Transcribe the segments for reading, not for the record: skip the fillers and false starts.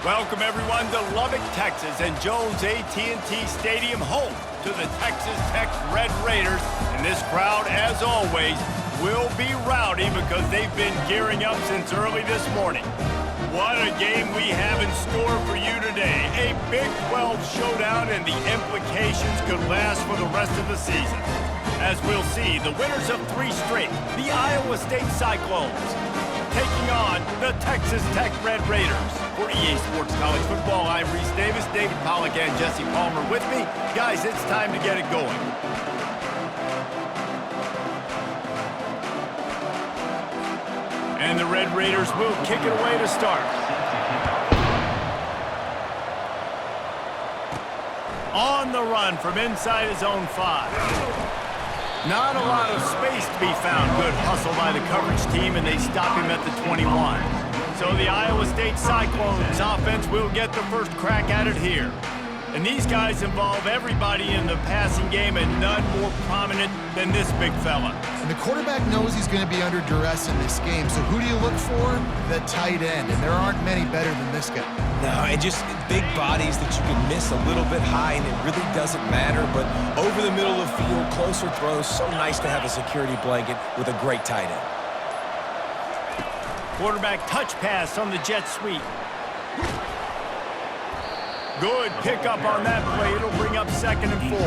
Welcome everyone to Lubbock, Texas and Jones AT&T Stadium, home to the Texas Tech Red Raiders. And this crowd, as always, will be rowdy because they've been gearing up since early this morning. What a game we have in store for you today. A Big 12 showdown, and the implications could last for the rest of the season. As we'll see, the winners of 3 straight, the Iowa State Cyclones, taking on the Texas Tech Red Raiders. For EA Sports College Football, I'm Reese Davis, David Pollack and Jesse Palmer with me. Guys, it's time to get it going. And the Red Raiders will kick it away to start. On the run from inside his own 5. Not a lot of space to be found. Good hustle by the coverage team, and they stop him at the 21. So the Iowa State Cyclones offense will get the first crack at it here. And these guys involve everybody in the passing game, and none more prominent than this big fella. And the quarterback knows he's going to be under duress in this game, so who do you look for? The tight end, and there aren't many better than this guy. No, and just big bodies that you can miss a little bit high, and it really doesn't matter. But over the middle of the field, closer throws, so nice to have a security blanket with a great tight end. Quarterback touch pass on the jet sweep. Good pickup on that play. It'll bring up 2nd and 4.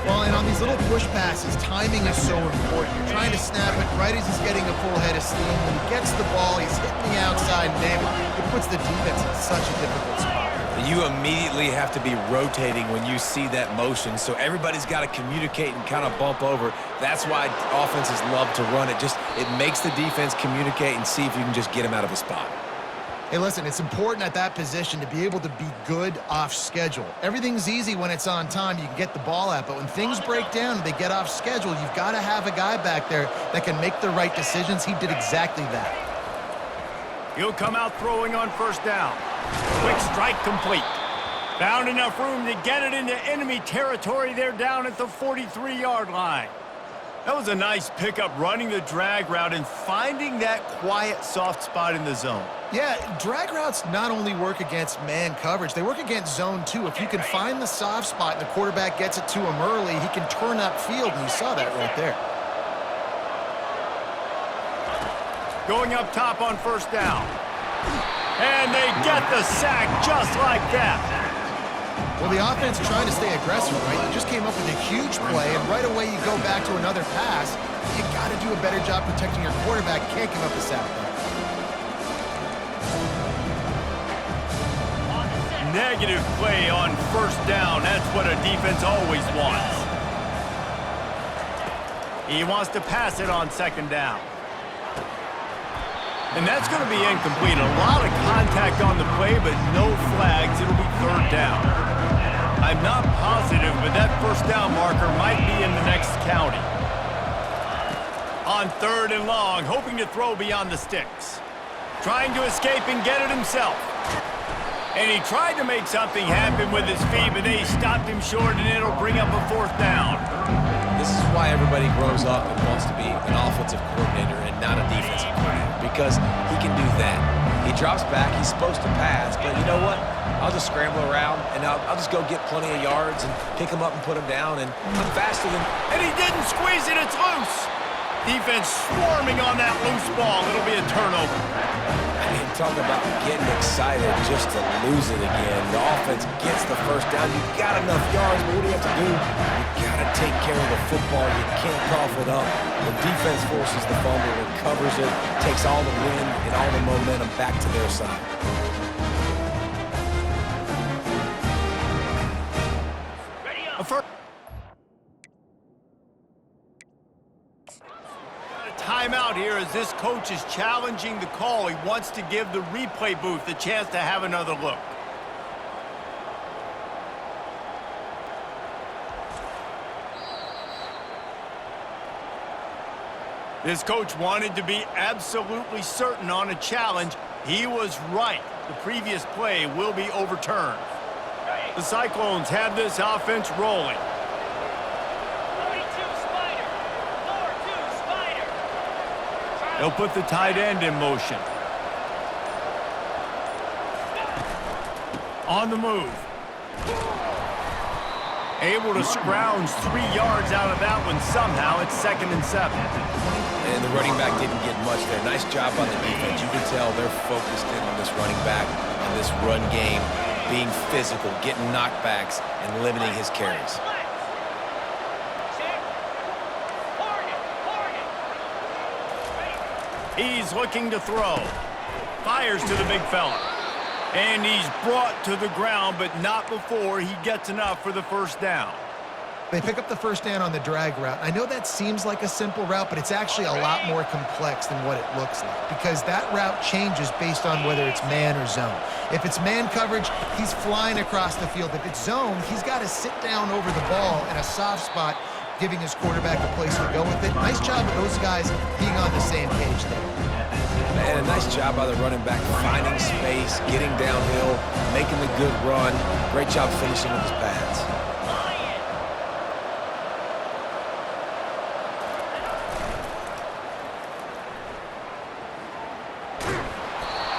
Well, and on these little push passes, timing is so important. You're trying to snap it right as he's getting a full head of steam. When he gets the ball, he's hitting the outside name. It puts the defense in such a difficult spot. You immediately have to be rotating when you see that motion, so everybody's got to communicate and kind of bump over. That's why offenses love to run it. It makes the defense communicate and see if you can just get him out of a spot. Hey, listen, it's important at that position to be able to be good off schedule. Everything's easy when it's on time. You can get the ball out, but when things break down and they get off schedule, you've got to have a guy back there that can make the right decisions. He did exactly that. He'll come out throwing on 1st down. Quick strike complete. Found enough room to get it into enemy territory. They're down at the 43-yard line. That was a nice pickup, running the drag route and finding that quiet, soft spot in the zone. Yeah, drag routes not only work against man coverage, they work against zone too. If you can find the soft spot and the quarterback gets it to him early, he can turn upfield, and you saw that right there. Going up top on 1st down. And they get the sack just like that. Well, the offense trying to stay aggressive, right? You just came up with a huge play, and right away you go back to another pass. You got to do a better job protecting your quarterback. Can't give up a sack there. Negative play on 1st down. That's what a defense always wants. He wants to pass it on 2nd down. And that's going to be incomplete. A lot of contact on the play, but no flags. It'll be 3rd down. I'm not positive, but that 1st down marker might be in the next county. On 3rd and long, hoping to throw beyond the sticks. Trying to escape and get it himself. And he tried to make something happen with his feet, but they stopped him short, and it'll bring up a 4th down. This is why everybody grows up and wants to be an offensive coordinator and not a defensive coordinator, because he can do that. He drops back, he's supposed to pass, but you know what? I'll just scramble around, and I'll just go get plenty of yards and pick him up and put him down, and I'm faster than... And he didn't squeeze it, it's loose! Defense swarming on that loose ball. It'll be a turnover. Talk about getting excited just to lose it again. The offense gets the 1st down. You got enough yards, but what do you have to do? You got to take care of the football. You can't cough it up. The defense forces the fumble, recovers it, takes all the wind and all the momentum back to their side. Timeout here as this coach is challenging the call. He wants to give the replay booth a chance to have another look. This coach wanted to be absolutely certain on a challenge. He was right. The previous play will be overturned. The Cyclones have this offense rolling. They'll put the tight end in motion. On the move. Able to scrounge 3 yards out of that one somehow. It's 2nd and 7. And the running back didn't get much there. Nice job on the defense. You can tell they're focused in on this running back, on this run game, being physical, getting knockbacks, and limiting his carries. He's looking to throw. Fires to the big fella. And he's brought to the ground, but not before he gets enough for the first down. They pick up the first down on the drag route. I know that seems like a simple route, but it's actually a lot more complex than what it looks like because that route changes based on whether it's man or zone. If it's man coverage, he's flying across the field. If it's zone, he's got to sit down over the ball in a soft spot, giving his quarterback a place to go with it. Nice job of those guys being on the same page there. And a nice job by the running back, finding space, getting downhill, making the good run. Great job finishing with his pads.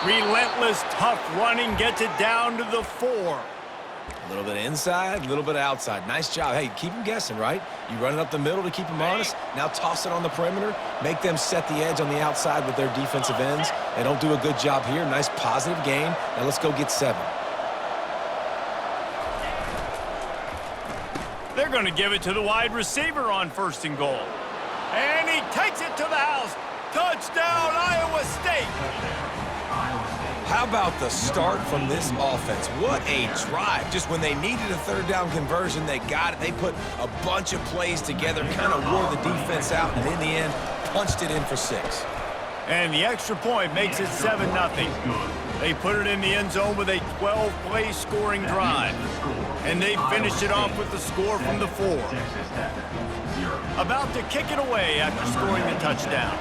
Relentless, tough running gets it down to the 4. A little bit inside, a little bit outside. Nice job. Hey, keep them guessing, right? You run it up the middle to keep them honest. Now toss it on the perimeter. Make them set the edge on the outside with their defensive ends. They don't do a good job here. Nice positive game. Now let's go get 7. They're going to give it to the wide receiver on 1st and goal. And he takes it to the house. Touchdown, Iowa State. How about the start from this offense? What a drive. Just when they needed a 3rd down conversion, they got it. They put a bunch of plays together, kind of wore the defense out, and in the end, punched it in for 6. And the extra point makes it 7-0. They put it in the end zone with a 12-play scoring drive. And they finished it off with the score from the 4. About to kick it away after scoring the touchdown.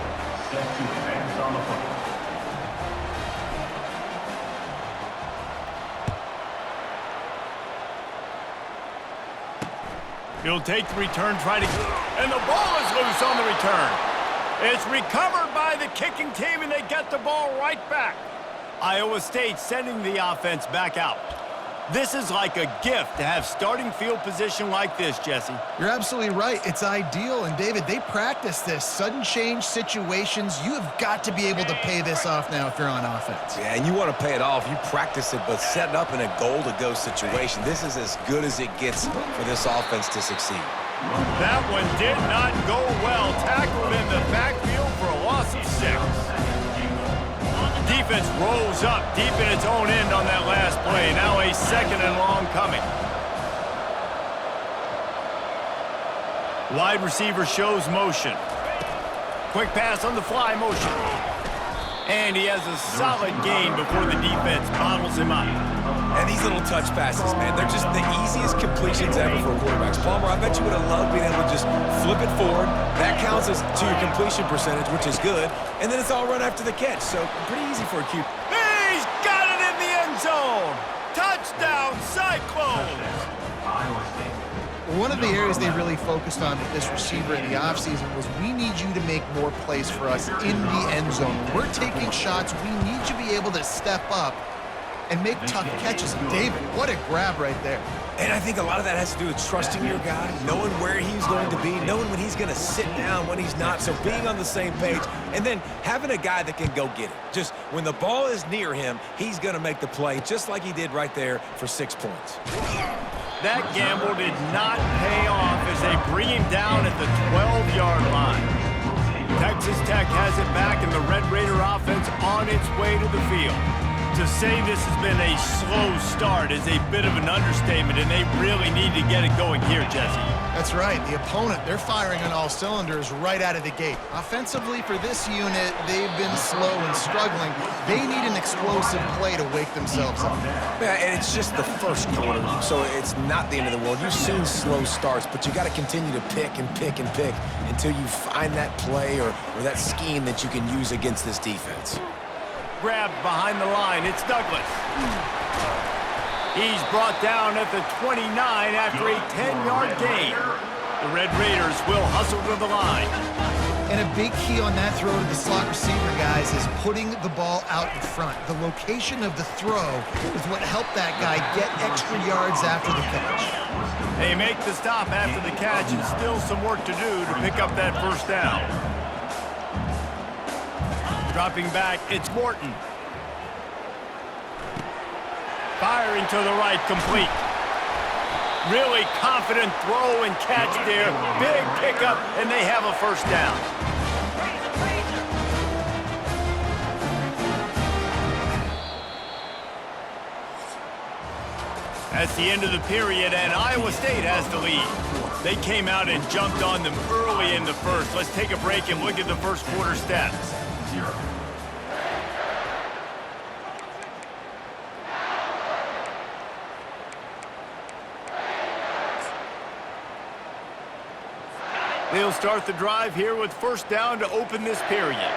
He'll take the return, and the ball is loose on the return. It's recovered by the kicking team, and they get the ball right back. Iowa State sending the offense back out. This is like a gift to have starting field position like this, Jesse. You're absolutely right. It's ideal. And, David, they practice this. Sudden change situations. You have got to be able to pay this off now if you're on offense. Yeah, and you want to pay it off. You practice it, but set it up in a goal-to-go situation. This is as good as it gets for this offense to succeed. That one did not go well. Tackled in the backfield for a loss of 6. Defense rolls up deep in its own end on that last play. Now a 2nd and long coming. Wide receiver shows motion. Quick pass on the fly motion. And he has a solid gain before the defense bottles him up. And these little touch passes, man, they're just the easiest completions ever for quarterbacks. Palmer, I bet you would have loved being able to just flip it forward. That counts as to your completion percentage, which is good. And then it's all run after the catch, so pretty easy for a QB. He's got it in the end zone. Touchdown, Cyclones. One of the areas they really focused on with this receiver in the offseason was we need you to make more plays for us in the end zone. When we're taking shots, we need you to be able to step up and make tough catches. And David, what a grab right there. And I think a lot of that has to do with trusting your guy, knowing where he's going to be, knowing when he's going to sit down, when he's not, so being on the same page, and then having a guy that can go get it. Just when the ball is near him, he's going to make the play, just like he did right there for 6 points. That gamble did not pay off as they bring him down at the 12-yard line. Texas Tech has it back, and the Red Raider offense on its way to the field. To say this has been a slow start is a bit of an understatement, and they really need to get it going here, Jesse. That's right. The opponent, they're firing on all cylinders right out of the gate. Offensively, for this unit, they've been slow and struggling. They need an explosive play to wake themselves up. Yeah, and it's just the first quarter, so it's not the end of the world. You've seen slow starts, but you got to continue to pick and pick and pick until you find that play or that scheme that you can use against this defense. Grabbed behind the line. It's Douglas. He's brought down at the 29 after a 10-yard gain. The Red Raiders will hustle to the line. And a big key on that throw to the slot receiver, guys, is putting the ball out in front. The location of the throw is what helped that guy get extra yards after the catch. They make the stop after the catch, and still some work to do to pick up that first down. Dropping back, it's Morton. Firing to the right, complete. Really confident throw and catch there. Big pickup, and they have a first down. That's the end of the period, and Iowa State has the lead. They came out and jumped on them early in the first. Let's take a break and look at the first quarter stats. They'll start the drive here with first down to open this period.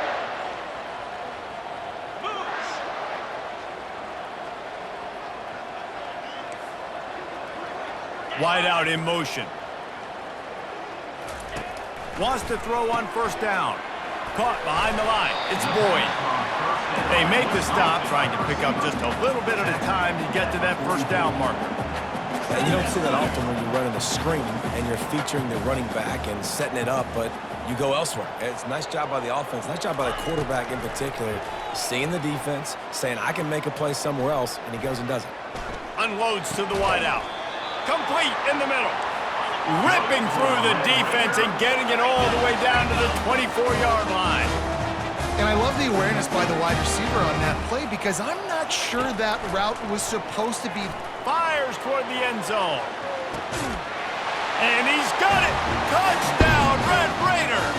Wide out in motion. Wants to throw on first down. Caught behind the line. It's Boyd. They make the stop, trying to pick up just a little bit at a time to get to that first down marker. And you don't see that often when you're running a screen and you're featuring the running back and setting it up, but you go elsewhere. It's a nice job by the offense, nice job by the quarterback in particular, seeing the defense, saying, I can make a play somewhere else, and he goes and does it. Unloads to the wide out. Complete in the middle. Ripping through the defense and getting it all the way down to the 24-yard line. And I love the awareness by the wide receiver on that play because I'm not sure that route was supposed to be. Fires toward the end zone. And he's got it. Touchdown, Red Raiders.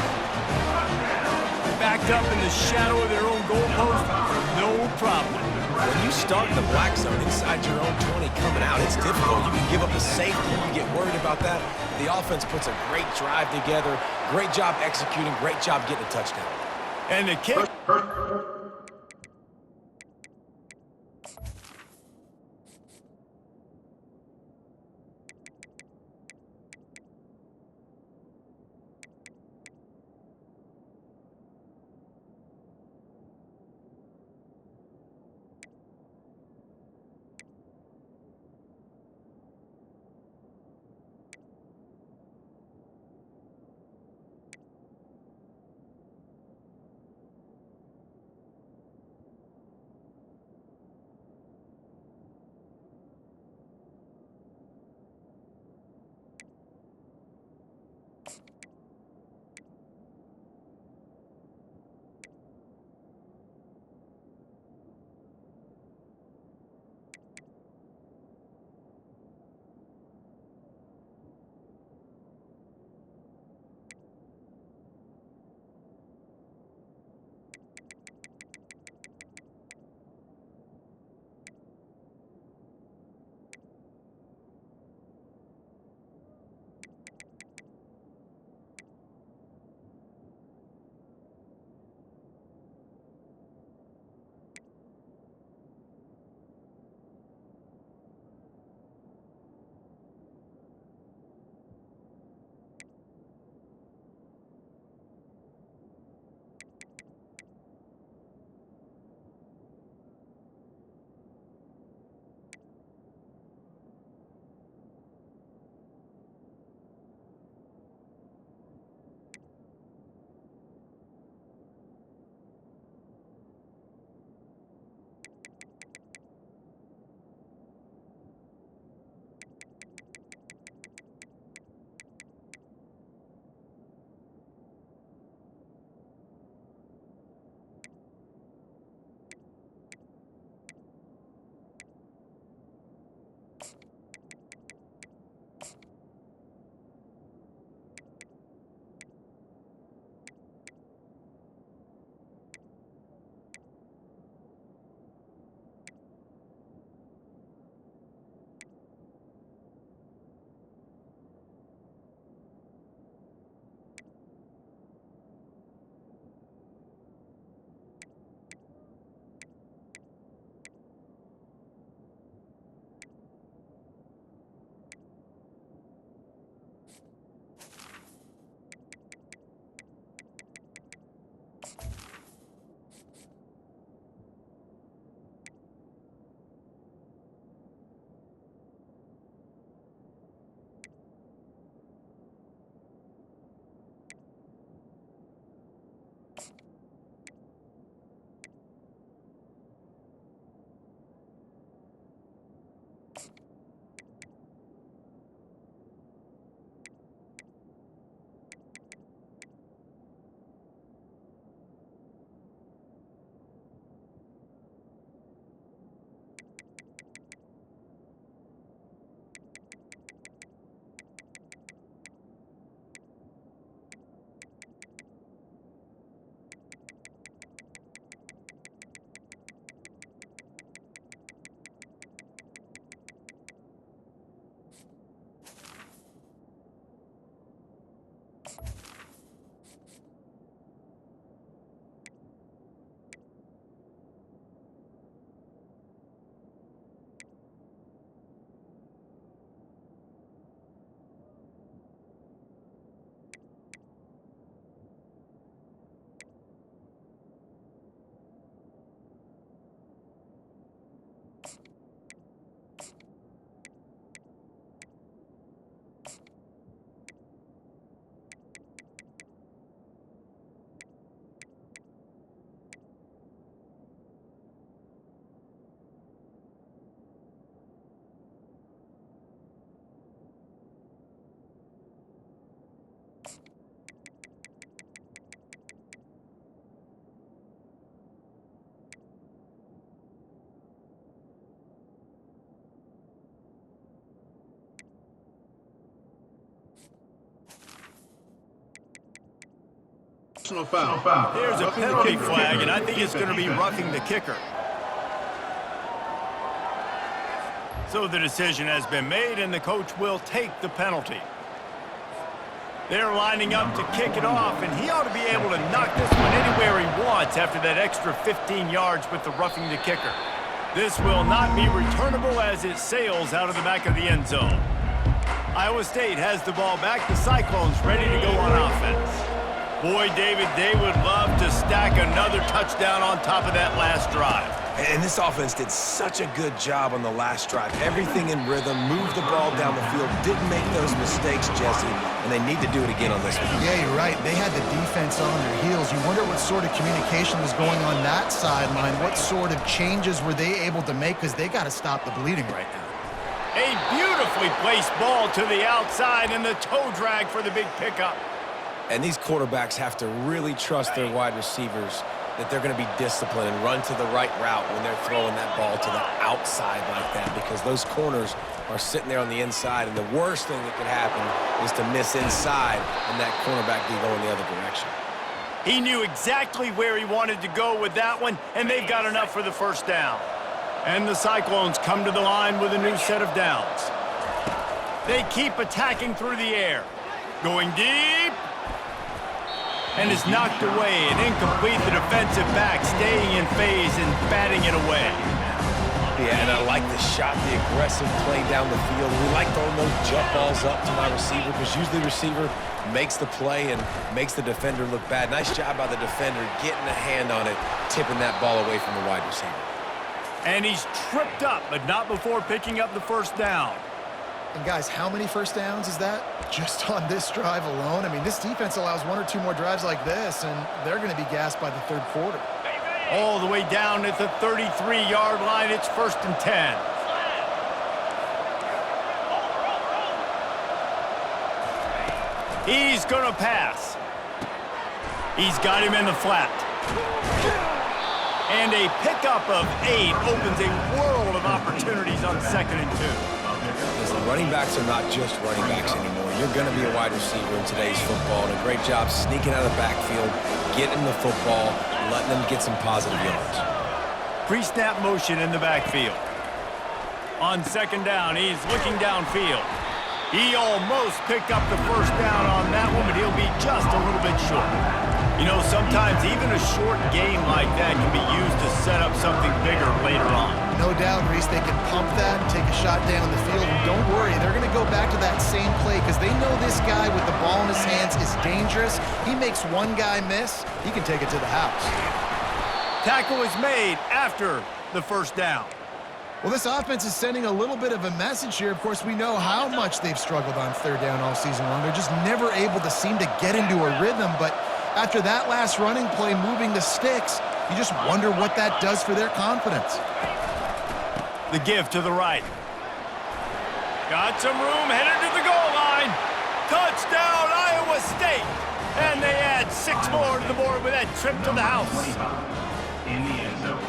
Backed up in the shadow of their own goalpost, no problem. When you start in the black zone inside your own 20 coming out, it's difficult. You can give up a safety. You get worried about that. The offense puts a great drive together. Great job executing. Great job getting a touchdown. And the kick. There's a penalty flag, and I think it's going to be roughing the kicker. So the decision has been made, and the coach will take the penalty. They're lining up to kick it off, and he ought to be able to knock this one anywhere he wants after that extra 15 yards with the roughing the kicker. This will not be returnable as it sails out of the back of the end zone. Iowa State has the ball back. The Cyclones ready to go on offense. Boy, David, they would love to stack another touchdown on top of that last drive. And this offense did such a good job on the last drive. Everything in rhythm, moved the ball down the field, didn't make those mistakes, Jesse, and they need to do it again on this one. Yeah, you're right. They had the defense on their heels. You wonder what sort of communication was going on that sideline. What sort of changes were they able to make, because they got to stop the bleeding right now. A beautifully placed ball to the outside, and the toe drag for the big pickup. And these quarterbacks have to really trust their wide receivers that they're going to be disciplined and run to the right route when they're throwing that ball to the outside like that, because those corners are sitting there on the inside, and the worst thing that could happen is to miss inside and that cornerback be going the other direction. He knew exactly where he wanted to go with that one, and they've got enough for the first down. And the Cyclones come to the line with a new set of downs. They keep attacking through the air. Going deep. And is knocked away and incomplete. The defensive back staying in phase and batting it away. Yeah, and I like the shot, the aggressive play down the field. We like throwing those jump balls up to my receiver, because usually the receiver makes the play and makes the defender look bad. Nice job by the defender getting a hand on it, tipping that ball away from the wide receiver. And he's tripped up, but not before picking up the first down. And guys, how many first downs is that just on this drive alone? I mean, this defense allows one or two more drives like this, and they're going to be gassed by the third quarter. All the way down at the 33-yard line. It's 1st and 10. He's going to pass. He's got him in the flat. And a pickup of 8 opens a world of opportunities on 2nd and 2. Listen, running backs are not just running backs anymore. You're going to be a wide receiver in today's football, and a great job sneaking out of the backfield, getting the football, letting them get some positive yards. Pre-snap motion in the backfield. On 2nd down, he's looking downfield. He almost picked up the first down on that one, but he'll be just a little bit short. You know, sometimes even a short gain like that can be used to set up something bigger later on. No doubt, Reese, they can pump that and take a shot down the field. And don't worry, they're going to go back to that same play, because they know this guy with the ball in his hands is dangerous. He makes one guy miss, he can take it to the house. Tackle is made after the first down. Well, this offense is sending a little bit of a message here. Of course, we know how much they've struggled on 3rd down all season long. They're just never able to seem to get into a rhythm, but after that last running play, moving the sticks, you just wonder what that does for their confidence. The give to the right. Got some room, headed to the goal line. Touchdown, Iowa State. And they add 6 more to the board with that trip to the house.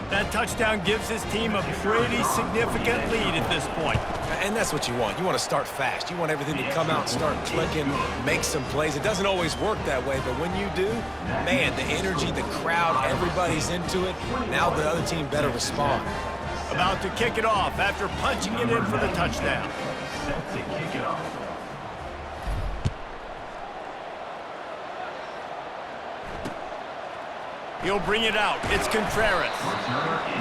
That touchdown gives his team a pretty significant lead at this point. And that's what you want. You want to start fast. You want everything to come out and start clicking, make some plays. It doesn't always work that way, but when you do, man, the energy, the crowd, everybody's into it. Now the other team better respond. About to kick it off after punching it in for the touchdown. He'll bring it out. It's Contreras.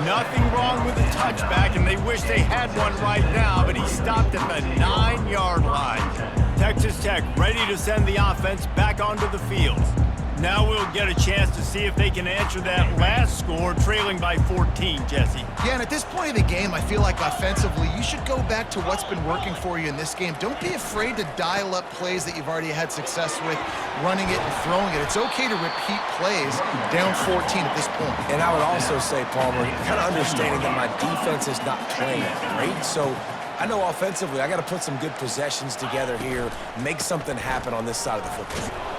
Nothing wrong with the touchback, and they wish they had one right now, but he stopped at the 9-yard line. Texas Tech ready to send the offense back onto the field. Now we'll get a chance to see if they can answer that last score, trailing by 14, Jesse. Yeah, and at this point of the game, I feel like offensively, you should go back to what's been working for you in this game. Don't be afraid to dial up plays that you've already had success with, running it and throwing it. It's okay to repeat plays down 14 at this point. And I would also say, Palmer, kind of understanding that my defense is not playing great, so I know offensively I got to put some good possessions together here, make something happen on this side of the football.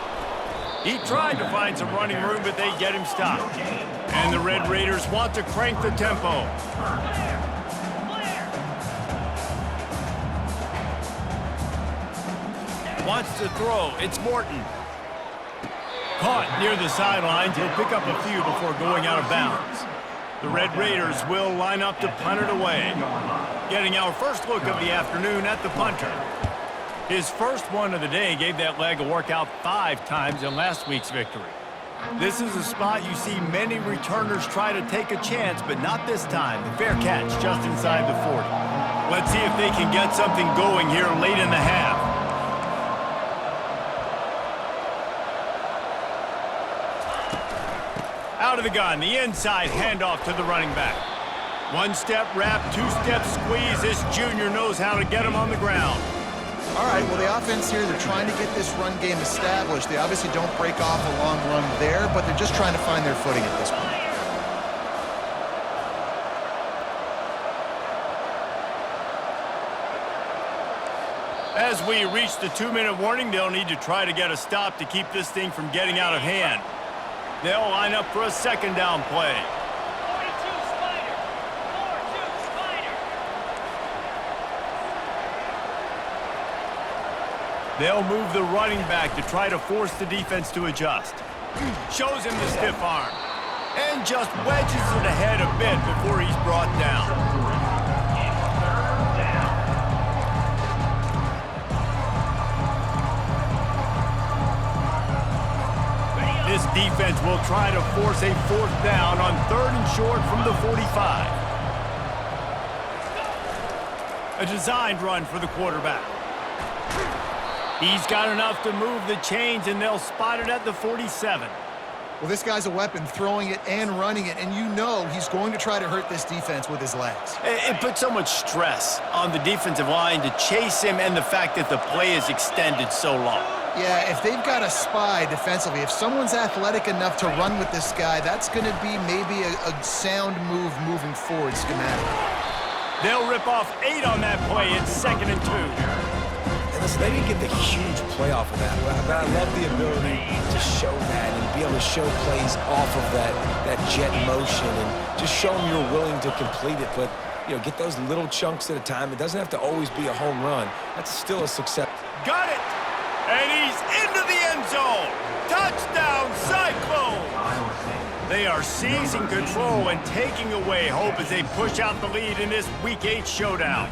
He tried to find some running room, but they get him stopped. And the Red Raiders want to crank the tempo. Wants to throw. It's Morton. Caught near the sidelines. He'll pick up a few before going out of bounds. The Red Raiders will line up to punt it away. Getting our first look of the afternoon at the punter. His first one of the day gave that leg a workout 5 times in last week's victory. This is a spot you see many returners try to take a chance, but not this time. The fair catch just inside the 40. Let's see if they can get something going here late in the half. Out of the gun, the inside handoff to the running back. 1-step wrap, 2-step squeeze. This junior knows how to get him on the ground. All right, well, the offense here, they're trying to get this run game established. They obviously don't break off a long run there, but they're just trying to find their footing at this point. As we reach the 2-minute warning, they'll need to try to get a stop to keep this thing from getting out of hand. They'll line up for a second down play. 42 Spider. 42 Spider. They'll move the running back to try to force the defense to adjust. Shows him the stiff arm. And just wedges it ahead a bit before he's brought down. This defense will try to force a 4th down on 3rd and short from the 45. A designed run for the quarterback. He's got enough to move the chains, and they'll spot it at the 47. Well, this guy's a weapon, throwing it and running it, and you know he's going to try to hurt this defense with his legs. It puts so much stress on the defensive line to chase him, and the fact that the play is extended so long. Yeah, if they've got a spy defensively, if someone's athletic enough to run with this guy, that's going to be maybe a sound move moving forward schematically. They'll rip off 8 on that play. It's 2nd and 2. And listen, they didn't get the huge play off of that, but I love the ability to show that and be able to show plays off of that jet motion and just show them you're willing to complete it. But, you know, get those little chunks at a time. It doesn't have to always be a home run. That's still a success. Got it! And he's into the end zone. Touchdown, Cyclone! They are seizing control and taking away hope as they push out the lead in this Week 8 showdown.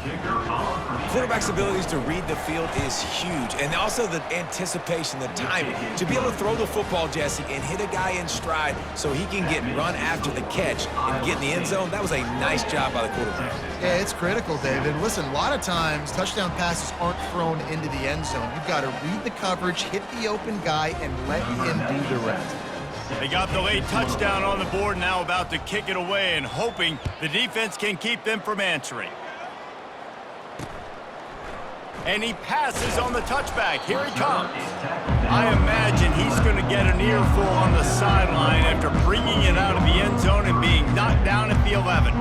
Quarterback's abilities to read the field is huge, and also the anticipation, the timing. To be able to throw the football, Jesse, and hit a guy in stride so he can get run after the catch and get in the end zone, that was a nice job by the quarterback. Yeah, it's critical, David. Listen, a lot of times touchdown passes aren't thrown into the end zone. You've got to read the coverage, hit the open guy, and let him do the rest. They got the late touchdown on the board, now about to kick it away and hoping the defense can keep them from answering. And he passes on the touchback. Here he comes. I imagine he's going to get an earful on the sideline after bringing it out of the end zone and being knocked down at the 11.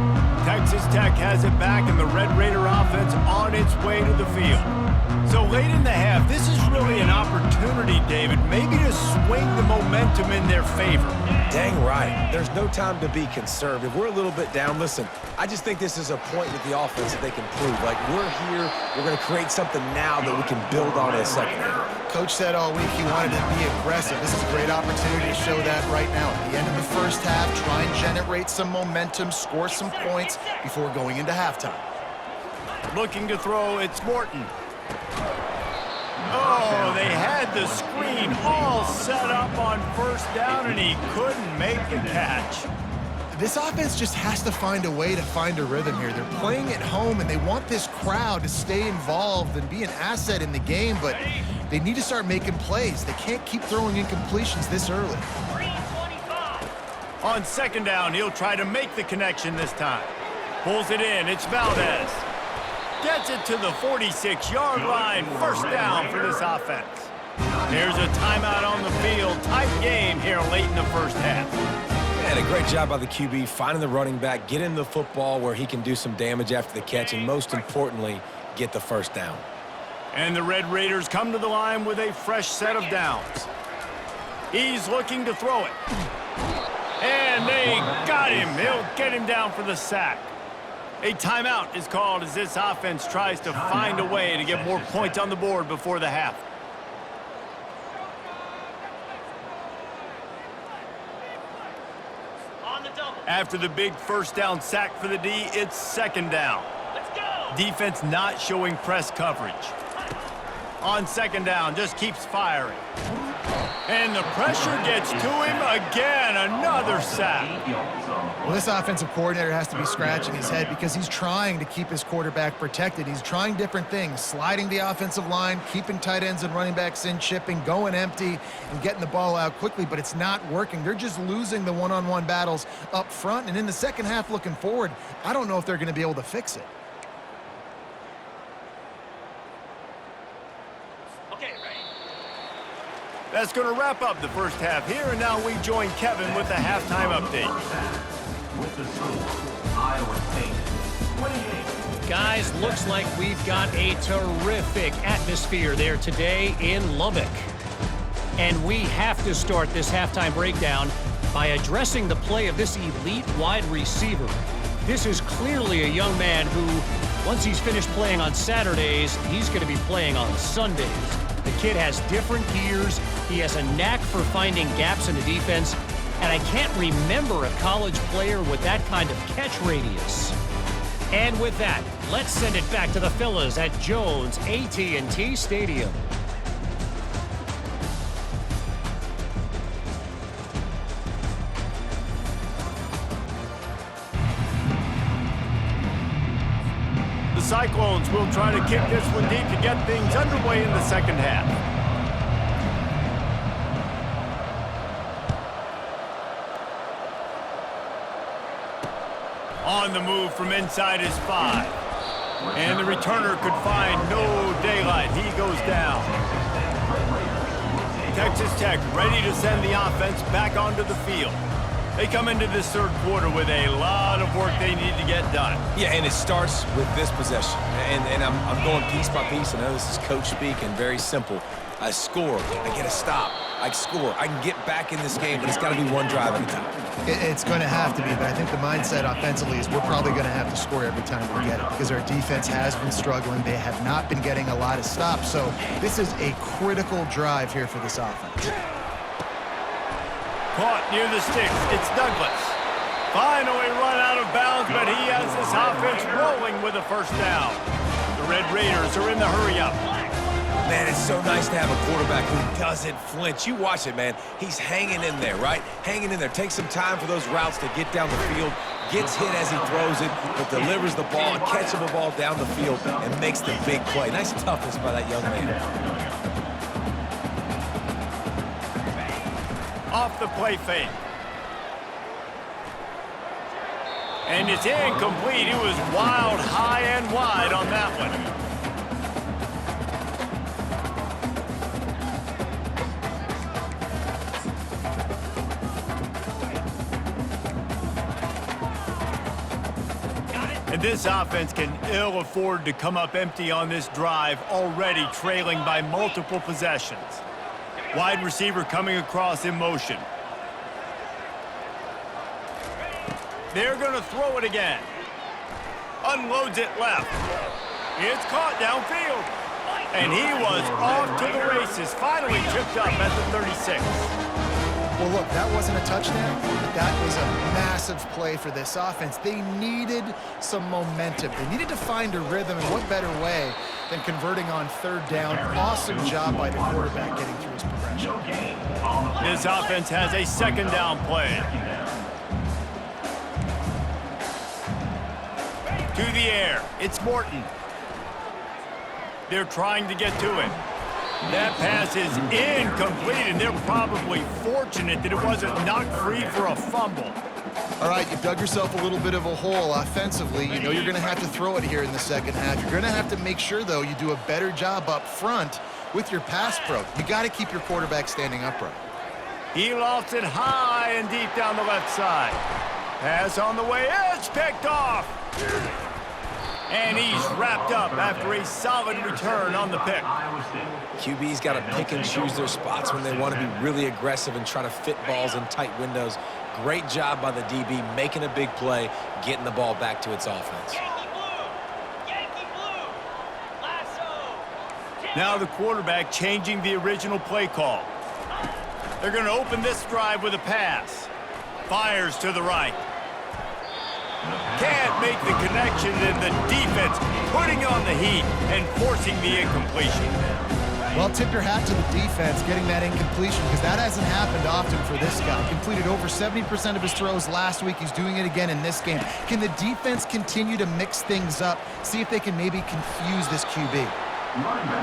Texas Tech has it back, and the Red Raider offense on its way to the field. So late in the half, this is really an opportunity, David, maybe to swing the momentum in their favor. Dang right. There's no time to be conservative. We're a little bit down. Listen, I just think this is a point with the offense that they can prove. Like, we're here, we're going to create something now that we can build on in the second half. Coach said all week he wanted to be aggressive. This is a great opportunity to show that right now. At the end of the first half, try and generate some momentum, score some points before going into halftime. Looking to throw, it's Morton. Oh, they had the screen all set up on 1st down, and he couldn't make the catch. This offense just has to find a way to find a rhythm here. They're playing at home, and they want this crowd to stay involved and be an asset in the game, but they need to start making plays. They can't keep throwing incompletions this early. 325. On 2nd down, he'll try to make the connection this time. Pulls it in. It's Valdez. Gets it to the 46-yard line. 1st down for this offense. There's a timeout on the field. Tight game here late in the first half. And a great job by the QB, finding the running back, getting the football where he can do some damage after the catch, and most importantly, get the 1st down. And the Red Raiders come to the line with a fresh set of downs. He's looking to throw it. And they got him. They'll get him down for the sack. A timeout is called as this offense tries to find a way to get more points on the board before the half. After the big first down sack for the D, it's second down. Let's go. Defense not showing press coverage. On second down, just keeps firing. And the pressure gets to him again. Another sack. Well, this offensive coordinator has to be scratching his head because he's trying to keep his quarterback protected. He's trying different things, sliding the offensive line, keeping tight ends and running backs in, chipping, going empty, and getting the ball out quickly, but it's not working. They're just losing the one-on-one battles up front, and in the second half looking forward, I don't know if they're going to be able to fix it. Okay, Ray. That's going to wrap up the first half here, and now we join Kevin with the halftime update. With the score, Iowa State 28. Guys, looks like we've got a terrific atmosphere there today in Lubbock. And we have to start this halftime breakdown by addressing the play of this elite wide receiver. This is clearly a young man who, once he's finished playing on Saturdays, he's going to be playing on Sundays. The kid has different gears. He has a knack for finding gaps in the defense. And I can't remember a college player with that kind of catch radius. And with that, let's send it back to the fellas at Jones AT&T Stadium. The Cyclones will try to kick this one deep to get things underway in the second half. On the move from inside his 5. And the returner could find no daylight. He goes down. Texas Tech ready to send the offense back onto the field. They come into this third quarter with a lot of work they need to get done. Yeah, and it starts with this possession. And I'm going piece by piece. I know this is coach speak and very simple. I score, I get a stop, I score, I can get back in this game, but it's got to be one drive at a time. It's going to have to be, but I think the mindset offensively is we're probably going to have to score every time we get it because our defense has been struggling. They have not been getting a lot of stops, so this is a critical drive here for this offense. Caught near the sticks. It's Douglas. Finally run out of bounds, but he has this offense rolling with a first down. The Red Raiders are in the hurry-up. Man, it's so nice to have a quarterback who doesn't flinch. You watch it, man. He's hanging in there, right? Hanging in there. Takes some time for those routes to get down the field. Gets hit as he throws it, but delivers the ball, catches the ball down the field, and makes the big play. Nice toughness by that young man. Off the play fake. And it's incomplete. He was wild, high and wide on that one. And this offense can ill afford to come up empty on this drive, already trailing by multiple possessions. Wide receiver coming across in motion. They're going to throw it again. Unloads it left. It's caught downfield. And he was off to the races. Finally tripped up at the 36. Well, look, that wasn't a touchdown, but that was a massive play for this offense. They needed some momentum. They needed to find a rhythm, and what better way than converting on third down. Awesome job by the quarterback getting through his progression. This offense has a second down play. To the air. It's Morton. They're trying to get to him. That pass is incomplete, and they're probably fortunate that it wasn't knocked free for a fumble. All right, you've dug yourself a little bit of a hole offensively. You know you're going to have to throw it here in the second half. You're going to have to make sure, though, you do a better job up front with your pass pro. You got to keep your quarterback standing upright. He lofts it high and deep down the left side. Pass on the way. It's picked off. And he's wrapped up after a solid return on the pick. QB's got to pick and choose their spots when they want to be really aggressive and try to fit balls in tight windows. Great job by the DB making a big play, getting the ball back to its offense. Yankee blue. Yankee blue. Lasso. Now the quarterback changing the original play call. They're going to open this drive with a pass. Fires to the right. Can't make the connection, and the defense putting on the heat and forcing the incompletion. Well, tip your hat to the defense getting that incompletion, because that hasn't happened often for this guy. Completed over 70% of his throws last week. He's doing it again in this game. Can the defense continue to mix things up, see if they can maybe confuse this QB?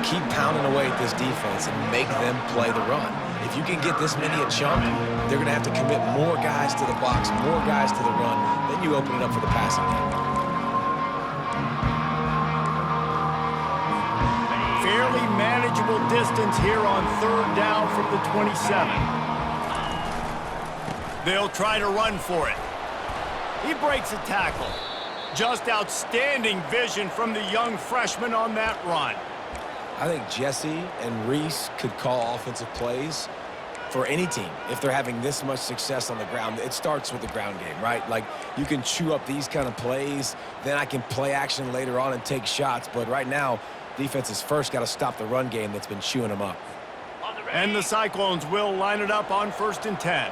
Keep pounding away at this defense and make them play the run. If you can get this many a chunk, they're going to have to commit more guys to the box, more guys to the run. Then you open it up for the passing game. Fairly manageable distance here on 3rd down from the 27. They'll try to run for it. He breaks a tackle. Just outstanding vision from the young freshman on that run. I think Jesse and Reese could call offensive plays for any team if they're having this much success on the ground. It starts with the ground game, right? Like, you can chew up these kind of plays, then I can play action later on and take shots. But right now, defense has first got to stop the run game that's been chewing them up. And the Cyclones will line it up on 1st and 10.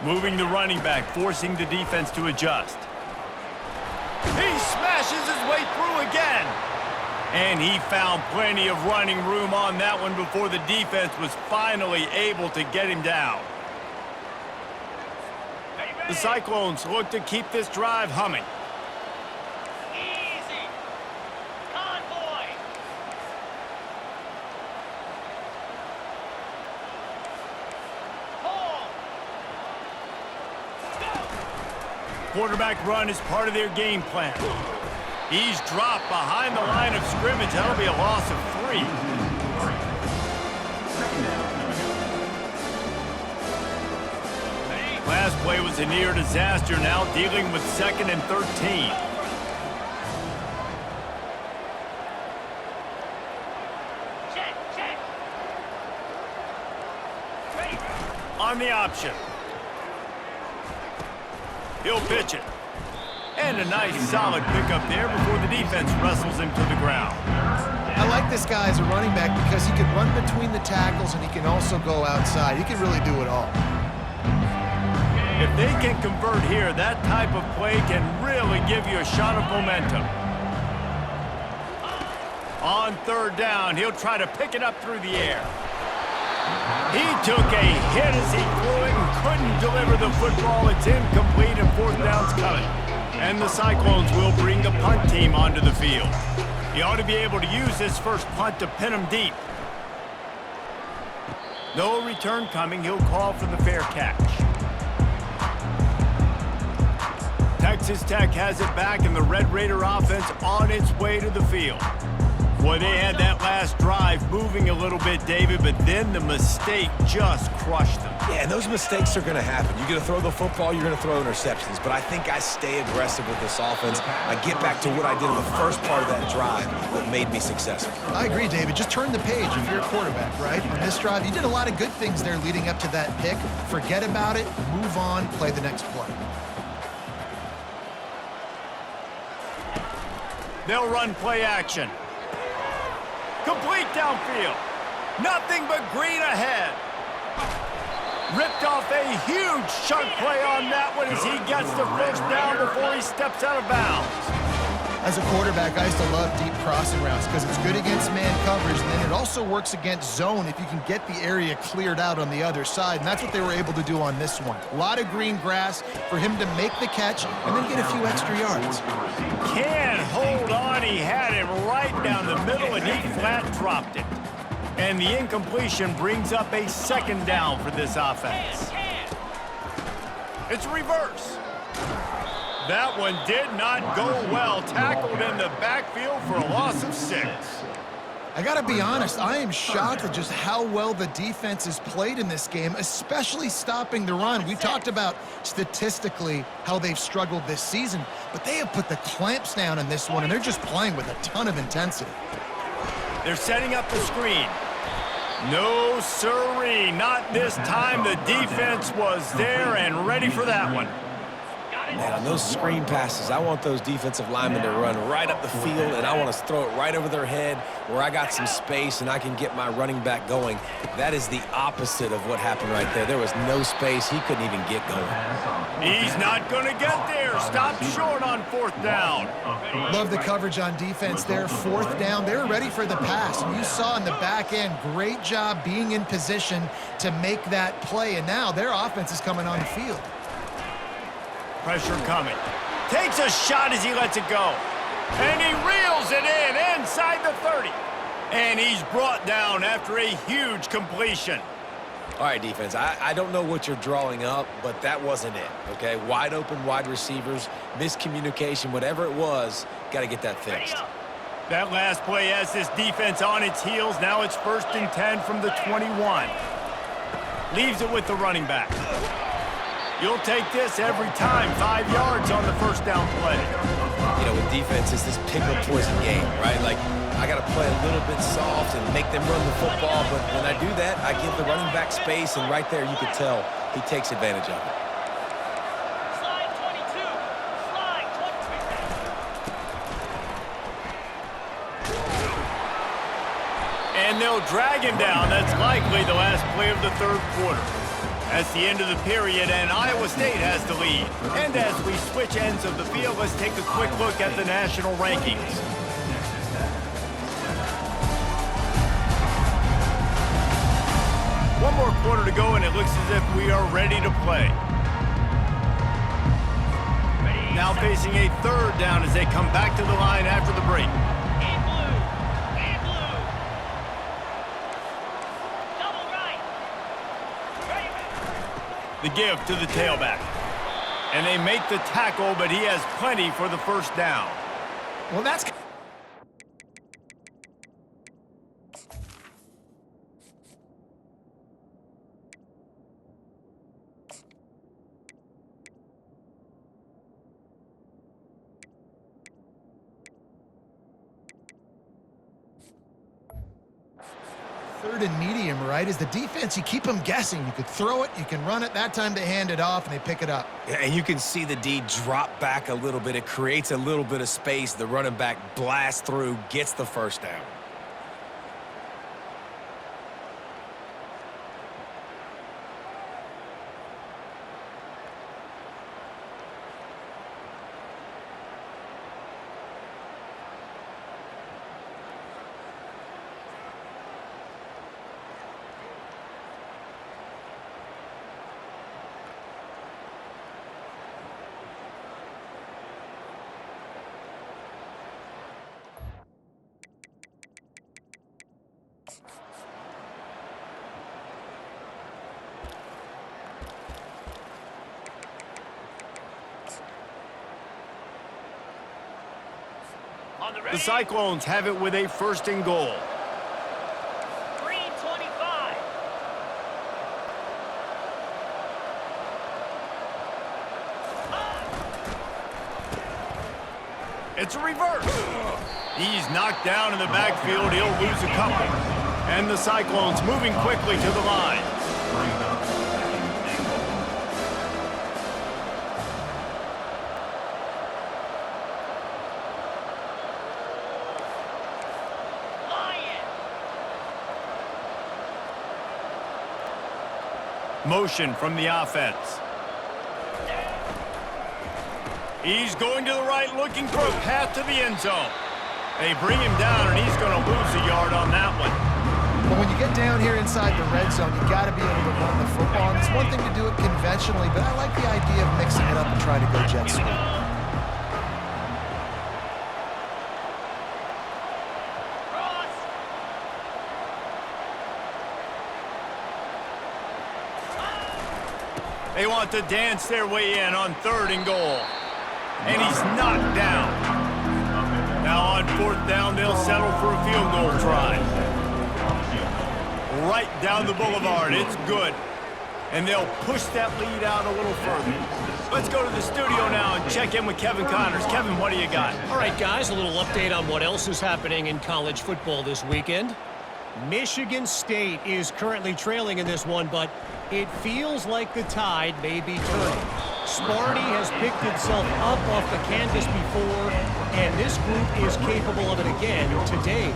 Moving the running back, forcing the defense to adjust. He smashes his way through again. And he found plenty of running room on that one before the defense was finally able to get him down. The Cyclones look to keep this drive humming. Easy. Convoy. Hold. Quarterback run is part of their game plan. He's dropped behind the line of scrimmage. That'll be a loss of 3. Last play was a near disaster, now dealing with 2nd and 13. Check. Ready. On the option. He'll pitch it. And a nice solid pickup there before the defense wrestles him to the ground. I like this guy as a running back because he can run between the tackles and he can also go outside. He can really do it all. If they can convert here, that type of play can really give you a shot of momentum. On 3rd down, he'll try to pick it up through the air. He took a hit as he flew it and couldn't deliver the football. It's incomplete and 4th down's coming. And the Cyclones will bring the punt team onto the field. He ought to be able to use this first punt to pin him deep. No return coming. He'll call for the fair catch. Texas Tech has it back, and the Red Raider offense on its way to the field. Boy, they had that last drive moving a little bit, David, but then the mistake just crushed them. Yeah, and those mistakes are going to happen. You're going to throw the football, you're going to throw interceptions. But I think I stay aggressive with this offense. I get back to what I did in the first part of that drive that made me successful. I agree, David. Just turn the page if you're a quarterback, right? On this drive, you did a lot of good things there leading up to that pick. Forget about it, move on, play the next play. They'll run play action. Complete downfield. Nothing but green ahead. Ripped off a huge chunk play on that one as he gets the 1st down before he steps out of bounds. As a quarterback, I used to love deep crossing routes because it's good against man coverage, and then it also works against zone if you can get the area cleared out on the other side, and that's what they were able to do on this one. A lot of green grass for him to make the catch and then get a few extra yards. Can't hold on. He had it right down the middle, and he flat dropped it. And the incompletion brings up a 2nd down for this offense. It's a reverse. That one did not go well. Tackled in the backfield for a loss of 6. I got to be honest, I am shocked at just how well the defense has played in this game, especially stopping the run. We talked about statistically how they've struggled this season, but they have put the clamps down in this one, and they're just playing with a ton of intensity. They're setting up the screen. No siree, not this time. The defense was there and ready for that one. Man, on those screen passes, I want those defensive linemen to run right up the field, and I want to throw it right over their head where I got some space and I can get my running back going. That is the opposite of what happened right there. There was no space. He couldn't even get going. He's not going to get there. Stop short on 4th down. Love the coverage on defense there. 4th down. They were ready for the pass. And you saw in the back end, great job being in position to make that play. And now their offense is coming on the field. Pressure coming. Takes a shot as he lets it go. And he reels it in inside the 30. And he's brought down after a huge completion. All right, defense, I don't know what you're drawing up, but that wasn't it, okay? Wide open wide receivers, miscommunication, whatever it was, got to get that fixed. That last play has this defense on its heels. Now it's 1st and 10 from the 21. Leaves it with the running back. You'll take this every time. 5 yards on the 1st down play. You know, with defense, it's this pick or poison game, right? Like, I got to play a little bit soft and make them run the football, but when I do that, I give the running back space, and right there you could tell he takes advantage of it. Slide 22. Slide 22. And they'll drag him down. That's likely the last play of the 3rd quarter. That's the end of the period, and Iowa State has the lead. And as we switch ends of the field, let's take a quick look at the national rankings. One more quarter to go, and it looks as if we are ready to play. Now facing a 3rd down as they come back to the line after the break. In blue. In blue. Double right. Raven. The give to the tailback. And they make the tackle, but he has plenty for the 1st down. Well, that's... Third and medium, right? Is the defense, you keep them guessing. You could throw it, you can run it. That time they hand it off and they pick it up. Yeah, and you can see the D drop back a little bit. It creates a little bit of space. The running back blasts through, gets the 1st down. On the The ready. Cyclones have it with a 1st and goal. Green 25. It's a reverse. He's knocked down in the backfield. He'll lose a couple. And the Cyclones moving quickly to the line. Lion. Motion from the offense. He's going to the right, looking for a path to the end zone. They bring him down, and he's going to lose a yard on that one. But when you get down here inside the red zone, you got to be able to run the football. And it's one thing to do it conventionally, but I like the idea of mixing it up and trying to go jet sweep. Cross. They want to dance their way in on 3rd and goal. And he's knocked down. Now on 4th down, they'll settle for a field goal try. Right down the boulevard. It's good. And they'll push that lead out a little further. Let's go to the studio now and check in with Kevin Connors. Kevin, what do you got? All right, guys, a little update on what else is happening in college football this weekend. Michigan State is currently trailing in this one, but it feels like the tide may be turning. Sparty has picked itself up off the canvas before, and this group is capable of it again today.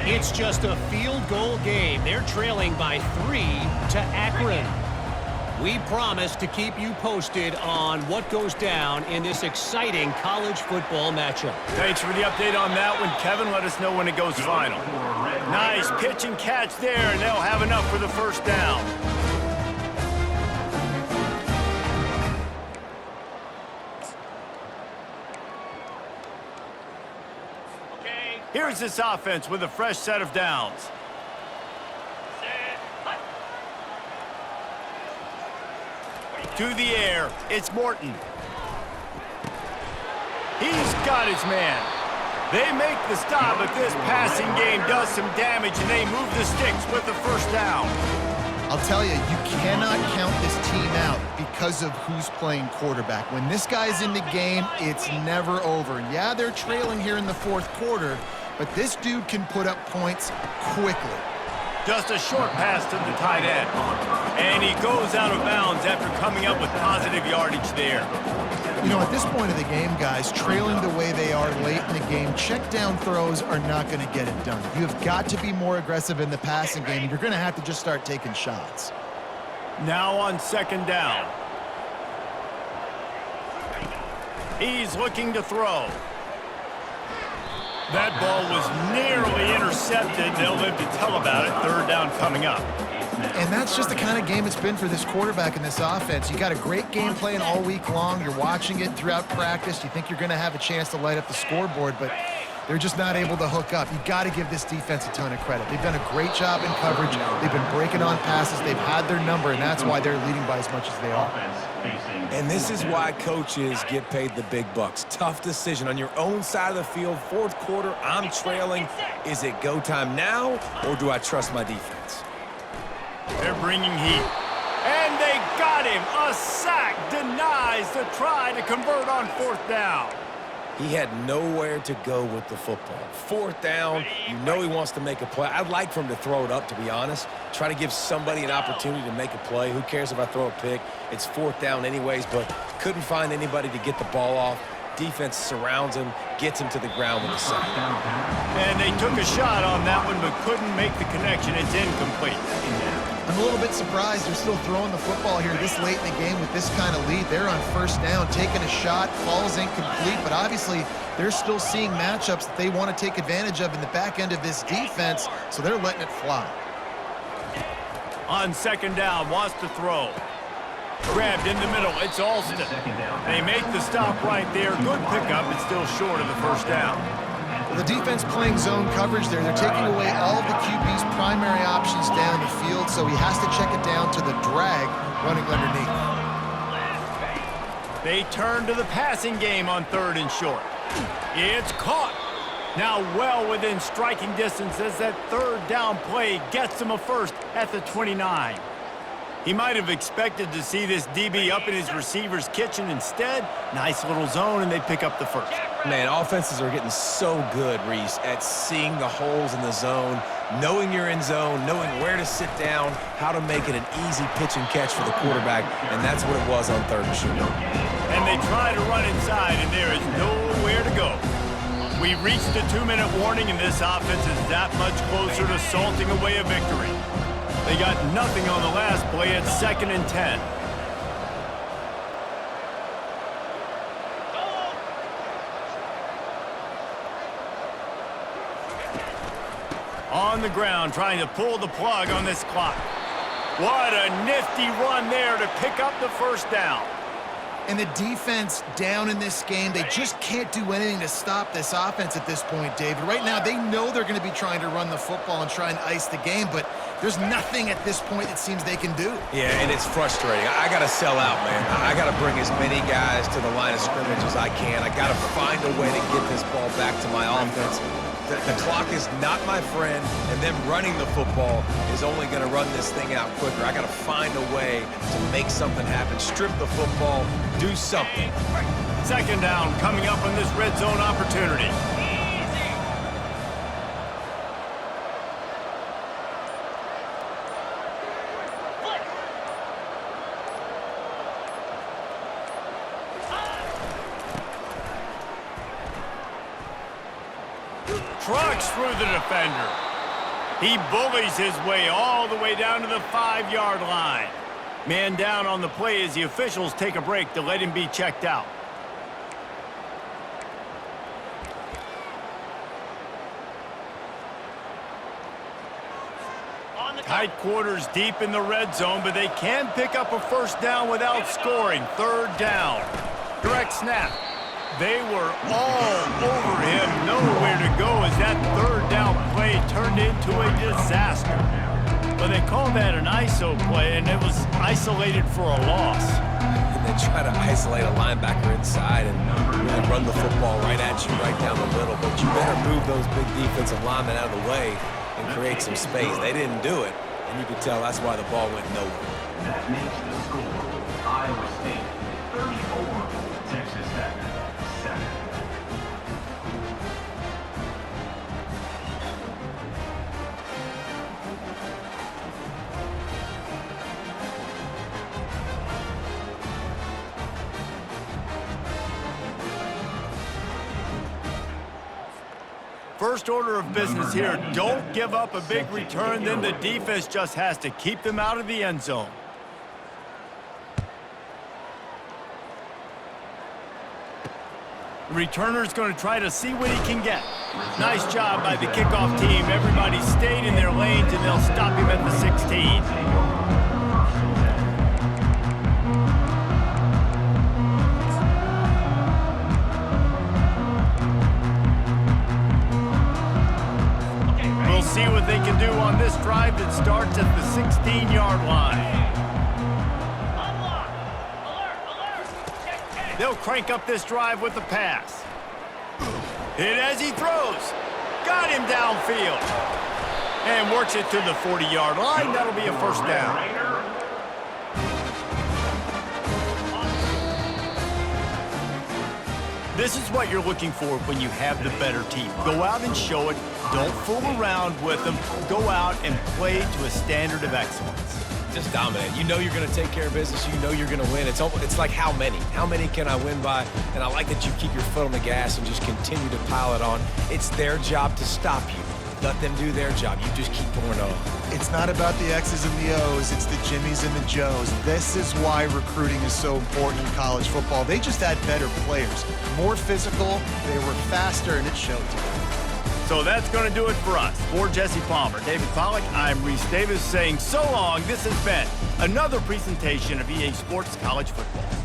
It's just a field goal game. They're trailing by 3 to Akron. We promise to keep you posted on what goes down in this exciting college football matchup. Thanks for the update on that one, Kevin. Let us know when it goes final. Nice pitch and catch there, and they'll have enough for the first down. Okay. Here's this offense with a fresh set of downs. Set. Hut. To the air, it's Morton. He's got his man. They make the stop, but this passing game does some damage, and they move the sticks with the first down. I'll tell you, you cannot count this team out because of who's playing quarterback. When this guy's in the game, it's never over. And yeah, they're trailing here in the fourth quarter, but this dude can put up points quickly. Just a short pass to the tight end. And he goes out of bounds after coming up with positive yardage there. You know, at this point of the game, guys, trailing the way they are late in the game, check down throws are not going to get it done. You have got to be more aggressive in the passing game. You're going to have to just start taking shots. Now on second down. He's looking to throw. That ball was nearly intercepted. They'll live to tell about it. Third down coming up. And that's just the kind of game it's been for this quarterback in this offense. You got a great game plan all week long. You're watching it throughout practice. You think you're going to have a chance to light up the scoreboard, but they're just not able to hook up. You got to give this defense a ton of credit. They've done a great job in coverage. They've been breaking on passes. They've had their number, and that's why they're leading by as much as they are. And this is why coaches get paid the big bucks. Tough decision on your own side of the field. Fourth quarter, I'm trailing. Is it go time now, or do I trust my defense? They're bringing heat. And they got him. A sack denies the try to convert on fourth down. He had nowhere to go with the football. Fourth down, you know he wants to make a play. I'd like for him to throw it up, to be honest. Try to give somebody an opportunity to make a play. Who cares if I throw a pick? It's fourth down anyways, but couldn't find anybody to get the ball off. Defense surrounds him, gets him to the ground with a sack. And they took a shot on that one, but couldn't make the connection. It's incomplete. I'm a little bit surprised they're still throwing the football here this late in the game with this kind of lead. They're on first down, taking a shot, falls incomplete, but obviously they're still seeing matchups that they want to take advantage of in the back end of this defense, so they're letting it fly. On second down, wants to throw. Grabbed in the middle, it's Alston. They make the stop right there. Good pickup, it's still short of the first down. Well, the defense playing zone coverage there. They're taking away all of the QB's primary options down the field, so he has to check it down to the drag running underneath. They turn to the passing game on third and short. It's caught. Now well within striking distance as that third down play gets him a first at the 29. He might have expected to see this DB up in his receiver's kitchen. Instead, nice little zone, and they pick up the first. Man, offenses are getting so good, Reese, at seeing the holes in the zone, knowing you're in zone, knowing where to sit down, how to make it an easy pitch and catch for the quarterback, and that's what it was on third and short. And they try to run inside, and there is nowhere to go. We've reached the 2-minute warning, and this offense is that much closer to salting away a victory. They got nothing on the last play at 2nd and 10. On the ground, trying to pull the plug on this clock. What a nifty run there to pick up the first down. And the defense down in this game, they just can't do anything to stop this offense at this point, David. Right now, they know they're going to be trying to run the football and try and ice the game, but there's nothing at this point it seems they can do. Yeah, and it's frustrating. I got to sell out, man. I got to bring as many guys to the line of scrimmage as I can. I got to find a way to get this ball back to my offense. The clock is not my friend, and them running the football is only going to run this thing out quicker. I got to find a way to make something happen, strip the football, do something. Second down coming up on this red zone opportunity. Trucks through the defender. He bullies his way all the way down to the 5-yard line. Man down on the play as the officials take a break to let him be checked out. Tight quarters deep in the red zone, but they can pick up a first down without scoring. 3rd down. Direct snap. They were all over him. Nowhere to go as that 3rd down play turned into a disaster. But they called that an ISO play, and it was isolated for a loss. And they try to isolate a linebacker inside and really run the football right at you, right down the middle. But you better move those big defensive linemen out of the way and create some space. They didn't do it, and you could tell that's why the ball went nowhere. That makes the score Iowa State 34, Texas Tech 7. First order of business here, don't give up a big return, then the defense just has to keep them out of the end zone. The returner's going to try to see what he can get. Nice job by the kickoff team. Everybody stayed in their lanes, and they'll stop him at the 16. See what they can do on this drive that starts at the 16-yard line. They'll crank up this drive with the pass. Hit as he throws. Got him downfield. And works it to the 40-yard line. That'll be a first down. This is what you're looking for when you have the better team. Go out and show it. Don't fool around with them. Go out and play to a standard of excellence. Just dominate. You know you're going to take care of business. You know you're going to win. It's like how many? How many can I win by? And I like that you keep your foot on the gas and just continue to pile it on. It's their job to stop you. Let them do their job. You just keep pouring it on. It's not about the X's and the O's. It's the Jimmies and the Joes. This is why recruiting is so important in college football. They just had better players, more physical, they were faster, and it showed today. So that's going to do it for us. For Jesse Palmer, David Pollack, I'm Reese Davis saying so long. This has been another presentation of EA Sports College Football.